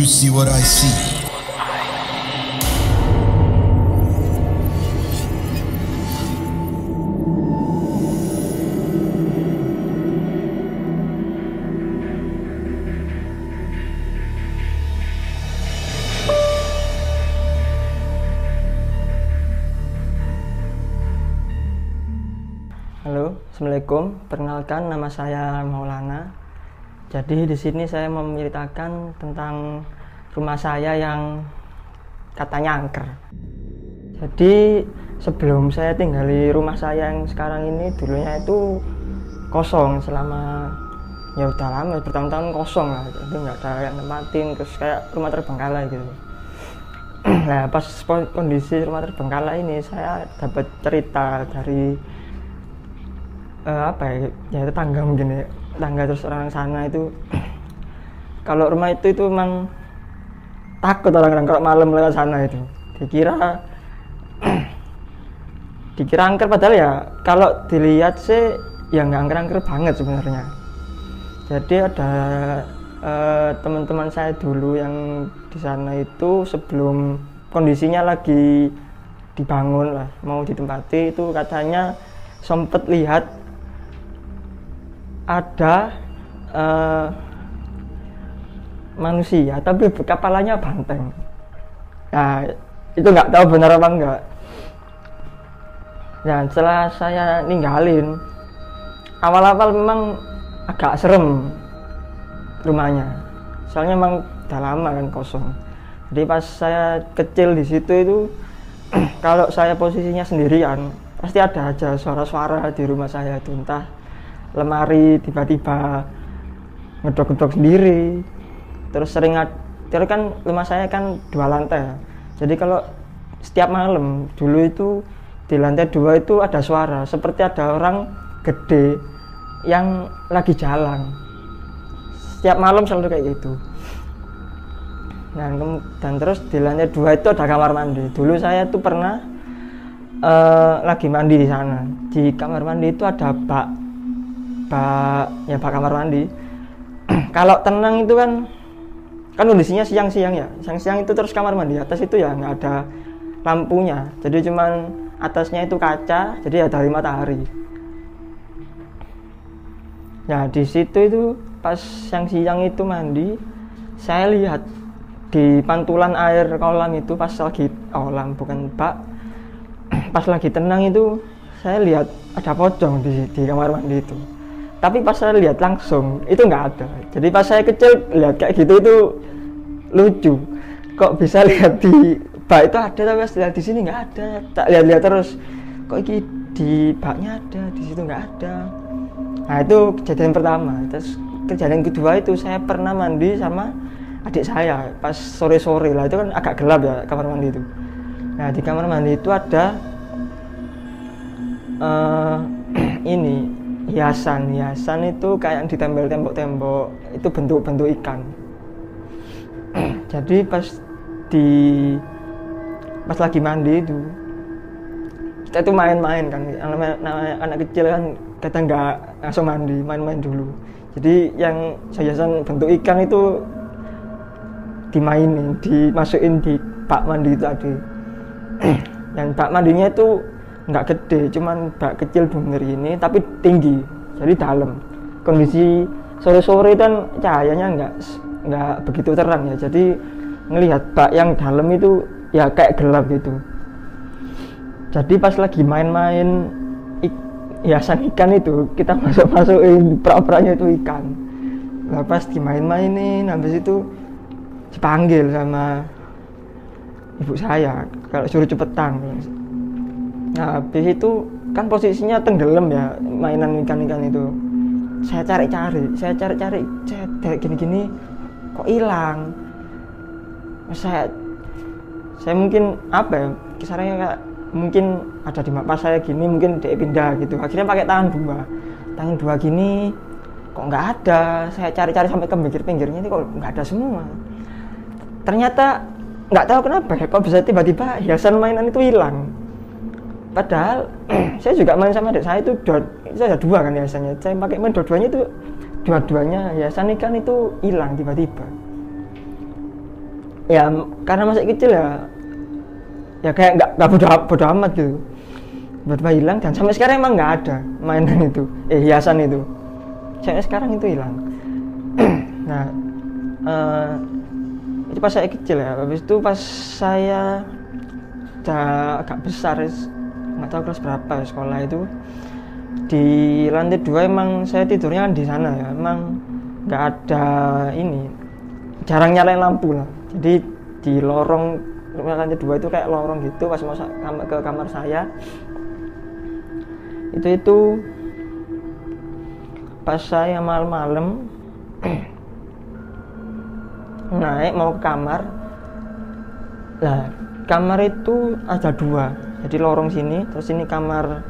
you see what I see? Halo, assalamualaikum. Perkenalkan, nama saya Maulana. Jadi di sini saya mau menceritakan tentang rumah saya yang katanya angker. Jadi sebelum saya tinggal di rumah saya yang sekarang ini, dulunya itu kosong selama ya udah lama, bertahun-tahun kosong lah. Jadi nggak ada yang nempatin, terus kayak rumah terbengkalai gitu. Nah pas kondisi rumah terbengkalai ini saya dapat cerita dari ya tetangga mungkin ya, tetangga terus orang sana itu kalau rumah itu memang takut orang-orang kalau malam lewat sana itu dikira angker, padahal ya kalau dilihat sih ya nggak angker-angker banget sebenarnya. Jadi ada teman-teman saya dulu yang di sana itu sebelum kondisinya lagi dibangun lah, mau ditempati, itu katanya sempet lihat ada manusia tapi kepalanya banteng. Nah itu nggak tahu benar apa enggak. Nah setelah saya ninggalin, awal-awal memang agak serem rumahnya, soalnya memang udah lama kan kosong. Jadi pas saya kecil di situ itu kalau saya posisinya sendirian pasti ada aja suara-suara di rumah saya itu, entah lemari tiba-tiba ngedok-ngedok sendiri, terus terus kan rumah saya kan 2 lantai, jadi kalau setiap malam dulu itu di lantai 2 itu ada suara seperti ada orang gede yang lagi jalan, setiap malam selalu kayak gitu. Nah dan terus di lantai 2 itu ada kamar mandi. Dulu saya tuh pernah lagi mandi di sana, di kamar mandi itu ada bak kamar mandi. Kalau tenang itu kan kondisinya siang-siang ya, siang-siang itu terus kamar mandi atas itu ya nggak ada lampunya, jadi cuman atasnya itu kaca, jadi ya dari matahari. Nah di situ itu pas siang-siang itu mandi, saya lihat di pantulan air kolam itu, pas lagi kolam bukan bak, pas lagi tenang itu saya lihat ada pocong di kamar mandi itu. Tapi pas saya lihat langsung itu nggak ada. Jadi pas saya kecil lihat kayak gitu itu lucu. Kok bisa lihat di bak itu ada, tapi pas lihat di sini nggak ada. Tak lihat-lihat terus, kok ini di baknya ada, di situ nggak ada. Nah itu kejadian pertama. Terus kejadian kedua itu saya pernah mandi sama adik saya pas sore-sore lah, itu kan agak gelap ya kamar mandi itu. Nah di kamar mandi itu ada ini hiasan itu kayak yang ditempel tembok-tembok, itu bentuk-bentuk ikan. Jadi pas lagi mandi itu kita itu main-main kan, anak kecil kan kadang nggak langsung mandi, main-main dulu. Jadi yang hiasan bentuk ikan itu dimainin, dimasukin di bak mandi itu tadi. Dan bak mandinya itu nggak gede, cuman bak kecil bener ini tapi tinggi, jadi dalam. Kondisi sore-sore kan cahayanya nggak begitu terang ya, jadi ngelihat bak yang dalam itu ya kayak gelap gitu. Jadi pas lagi main-main hiasan ikan itu, kita masukin pera-peranya itu ikan. Nah pas dimain-mainin, habis itu dipanggil sama ibu saya kalau suruh cepetan. Nah habis itu kan posisinya tenggelam ya mainan ikan-ikan itu. Saya cari-cari gini-gini kok hilang. Saya mungkin apa ya, kisarannya kayak mungkin ada di mata saya gini, mungkin dia pindah gitu. Akhirnya pakai tangan dua gini, kok nggak ada. Saya cari-cari sampai ke pinggir-pinggirnya ini kok nggak ada semua. Ternyata nggak tahu kenapa ya, kok bisa tiba-tiba hiasan mainan itu hilang. Padahal saya juga main sama adik saya itu ada 2 kan hiasannya. Saya pakai main dua-duanya itu, dua-duanya hiasan ikan itu hilang tiba-tiba. ya karena masih kecil ya kayak nggak bodo amat gitu, tiba-tiba hilang. Dan sampai sekarang emang nggak ada mainan itu, hiasan itu sampai sekarang itu hilang. Nah itu pas saya kecil ya. Habis itu pas saya udah agak besar, nggak tahu kelas berapa sekolah itu, di lantai 2 emang saya tidurnya kan di sana ya, emang nggak ada ini, jarang nyalain lampu lah. Jadi di lorong lantai 2 itu kayak lorong gitu. Pas mau ke kamar saya itu pas saya malam-malam naik mau ke kamar. Nah kamar itu ada 2, jadi lorong sini, terus ini kamar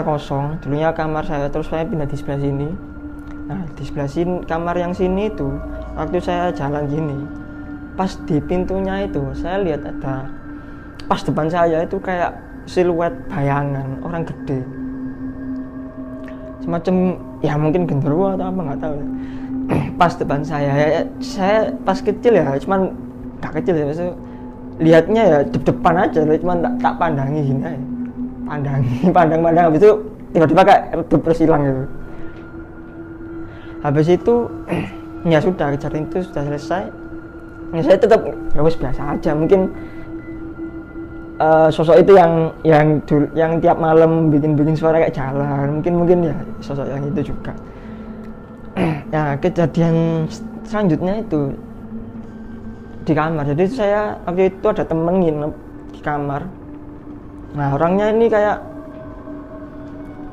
kosong. Dulunya kamar saya, terus saya pindah di sebelah sini. Nah di sebelah sini kamar yang sini itu, waktu saya jalan gini, pas di pintunya itu saya lihat ada, pas depan saya itu kayak siluet bayangan orang gede, semacam ya mungkin genderuwo atau apa nggak tahu. Pas depan saya pas kecil ya, cuman nggak kecil ya, maksudnya lihatnya ya depan aja, cuman tak pandangi gini aja. pandang habis itu tiba-tiba kayak redup terus hilang gitu. Habis itu ya sudah, kejadian itu sudah selesai. Ya saya tetap ya wis biasa aja, mungkin sosok itu yang tiap malam bikin suara kayak jalan, mungkin ya sosok yang itu juga. Ya kejadian selanjutnya itu di kamar. Jadi saya waktu itu ada temen nginep di kamar. Nah orangnya ini kayak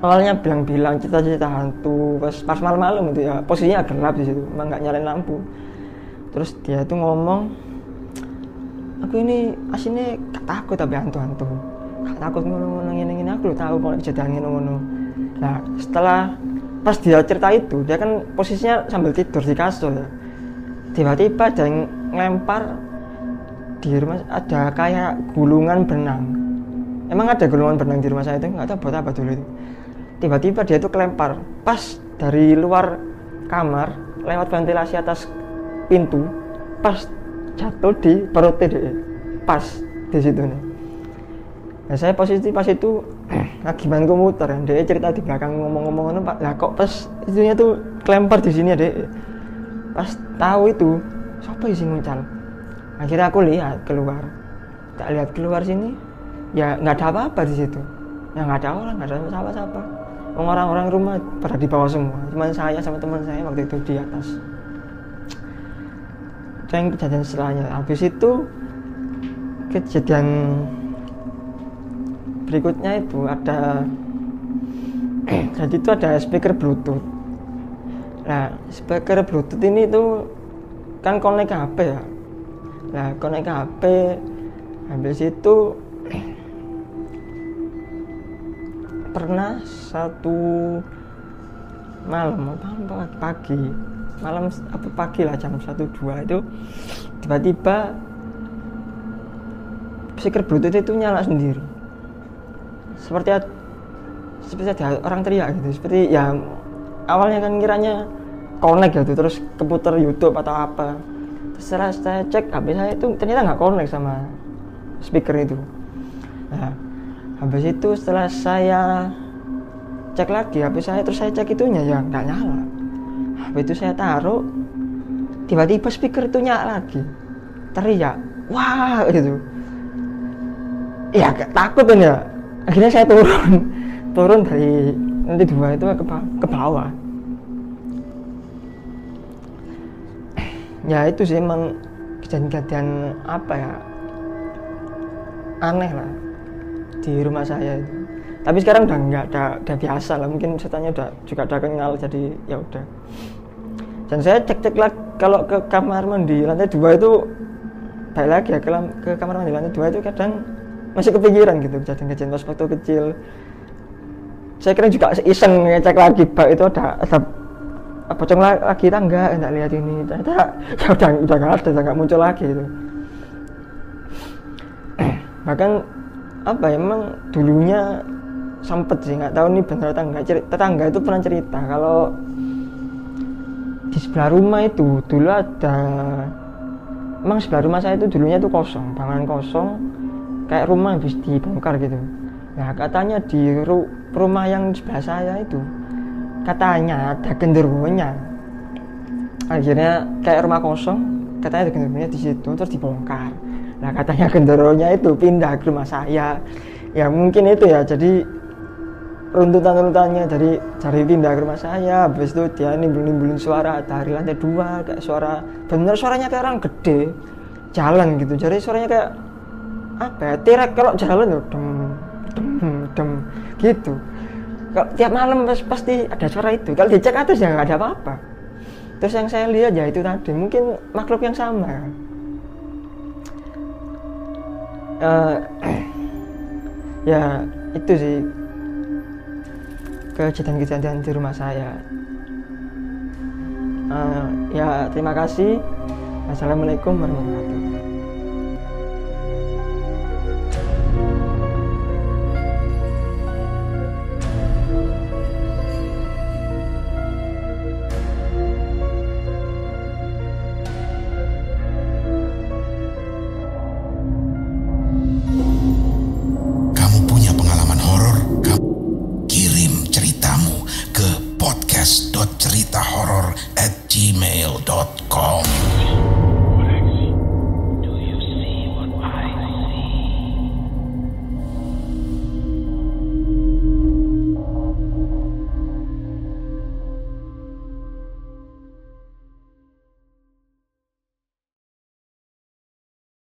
awalnya bilang cerita hantu pas malam-malam itu ya, posisinya gelap di situ, emang nggak nyalain lampu. Terus dia itu ngomong, aku ini aslinya gak takut tapi hantu-hantu, gak takut ngono-ngono ngene aku tahu kalau kejadian ngono. Nah setelah pas dia cerita itu, dia kan posisinya sambil tidur di kasur ya, tiba-tiba ada yang ngelempar di rumah, ada kayak gulungan benang. Emang ada gulungan benang di rumah saya itu, nggak tahu buat apa dulu itu. Tiba-tiba dia itu kelempar pas dari luar kamar lewat ventilasi atas pintu, pas jatuh di perutnya dia, pas di situ nih. Nah saya posisi pas itu lagi main komputer, dia cerita di belakang ngomong-ngomong Pak, lah kok pas itunya tuh kelempar di sini deh. Pas tahu itu siapa sih muncul. Akhirnya aku lihat keluar, tak lihat keluar sini, ya nggak ada apa-apa di situ, ya nggak ada orang, nggak ada siapa-siapa. Orang-orang rumah pada di bawah semua, cuma saya sama teman saya waktu itu di atas. Itu yang kejadian setelahnya. Habis itu kejadian berikutnya itu ada jadi itu ada speaker bluetooth. Nah speaker bluetooth ini tuh kan connect ke HP ya. Nah connect ke HP, habis itu pernah satu malam pagi lah, jam 1-2 itu tiba-tiba speaker bluetooth itu nyala sendiri, seperti ada orang teriak gitu, seperti ya awalnya kan kiranya connect gitu, terus keputar YouTube atau apa. Setelah saya cek HP saya itu ternyata nggak connect sama speaker itu. Nah habis itu setelah saya cek lagi HP saya, terus saya cek itunya ya nggak nyala. Habis itu saya taruh, tiba-tiba speaker itu nyala lagi, teriak wah gitu. Ya takut kan ya, akhirnya saya turun dari lantai 2 itu ke bawah. Ya itu sih emang kejadian apa ya, aneh lah di rumah saya itu. Tapi sekarang udah biasa lah, mungkin setannya juga kenal, jadi ya udah. Dan saya cek lagi kalau ke kamar mandi lantai 2 itu, balik lagi ya ke kamar mandi lantai 2 itu kadang masih kepikiran gitu kejadian pas waktu kecil. Saya kira juga iseng ngecek lagi bak itu ada pocong lagi tangga, enggak lihat ini, ternyata ya udah nggak muncul lagi itu. Bahkan apa ya, emang dulunya sempet sih, nggak tahu nih benar atau enggak, tetangga itu pernah cerita kalau di sebelah rumah itu dulu ada emang sebelah rumah saya itu dulunya itu kosong, bangunan kosong, kayak rumah habis dibongkar gitu. Nah katanya di rumah yang sebelah saya itu katanya ada genderuwonya. Akhirnya kayak rumah kosong, katanya ada genderuwonya di situ, terus dibongkar. Nah katanya genderuwonya itu pindah ke rumah saya. Ya mungkin itu ya, jadi runtutannya dari pindah ke rumah saya. Habis itu dia nimbulin suara dari lantai 2, kayak suara, bener suaranya kayak orang gede jalan gitu. Jadi suaranya kayak apa ya, tirek kalau jalan tuh dem gitu. Kalau tiap malam pasti ada suara itu. Kalau dicek atas ya nggak ada apa-apa. Terus yang saya lihat ya itu tadi, mungkin makhluk yang sama. Ya itu sih kejadian-kejadian di rumah saya. Ya terima kasih. Assalamualaikum warahmatullahi wabarakatuh.